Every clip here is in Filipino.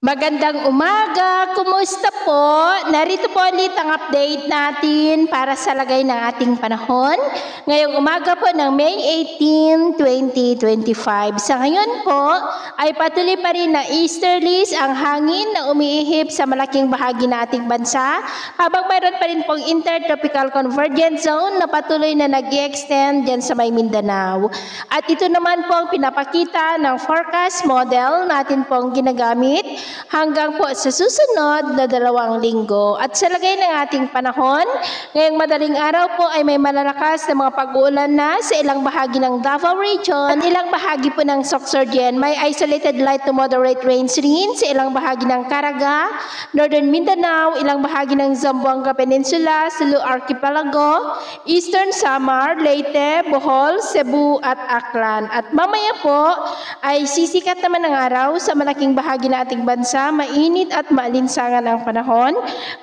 Magandang umaga! Kumusta po? Narito po ulit ang update natin para sa lagay ng ating panahon. Ngayong umaga po ng May 18, 2025. Sa ngayon po ay patuloy pa rin na easterlies ang hangin na umiihip sa malaking bahagi ng ating bansa habang mayroon pa rin pong intertropical convergence zone na patuloy na nag-extend dyan sa may Mindanao. At ito naman po ang pinapakita ng forecast model natin pong ginagamit hanggang po sa susunod na 2 linggo. At sa lagay ng ating panahon, ngayong madaling araw po ay may malalakas na mga pag-uulan na sa ilang bahagi ng Davao Region at ilang bahagi po ng Sorsogon. May isolated light to moderate rains rin sa ilang bahagi ng Caraga, Northern Mindanao, ilang bahagi ng Zamboanga Peninsula, Sulu Archipelago, Eastern Samar, Leyte, Bohol, Cebu at Aklan. At mamaya po ay sisikat naman ang araw sa malaking bahagi ng ating bansa. Mainit at maalinsangan ang panahon,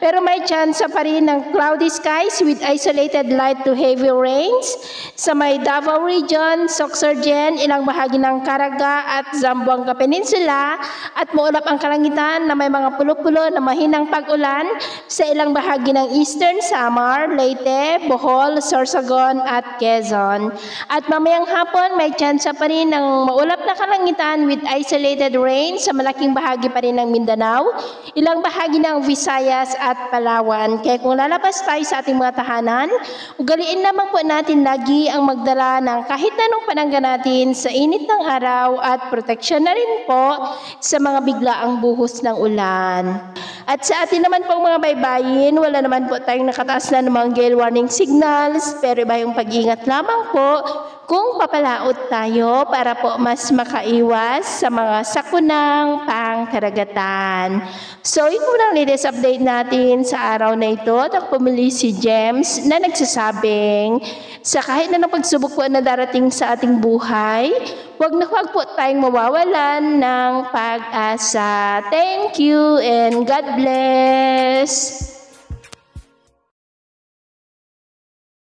pero may chance pa rin ng cloudy skies with isolated light to heavy rains sa may Davao Region, Sorsogon, ilang bahagi ng Caraga at Zamboanga Peninsula, at maulap ang kalangitan na may mga pulo-pulo na mahinang pag-ulan sa ilang bahagi ng Eastern Samar, Leyte, Bohol, Sorsogon at Quezon. At mamayang hapon may chance pa rin ng maulap na kalangitan with isolated rain sa malaking bahagi pa rin ng Mindanao, ilang bahagi ng Visayas at Palawan. Kaya kung lalabas tayo sa ating mga tahanan, ugaliin naman po natin lagi ang magdala ng kahit anong panangga natin sa init ng araw at proteksyon na rin po sa mga biglaang buhos ng ulan. At sa atin naman pong mga baybayin, wala naman po tayong nakataas na namang gale warning signals, pero iba yung pag-ingat lamang po kung papalaot tayo para po mas makaiwas sa mga sakunang pangkaragatan. So, ito lang latest update natin sa araw na ito. At pumili si James na nagsasabing sa kahit na ng pagsubok po na darating sa ating buhay, huwag na huwag po tayong mawawalan ng pag-asa. Thank you and God bless!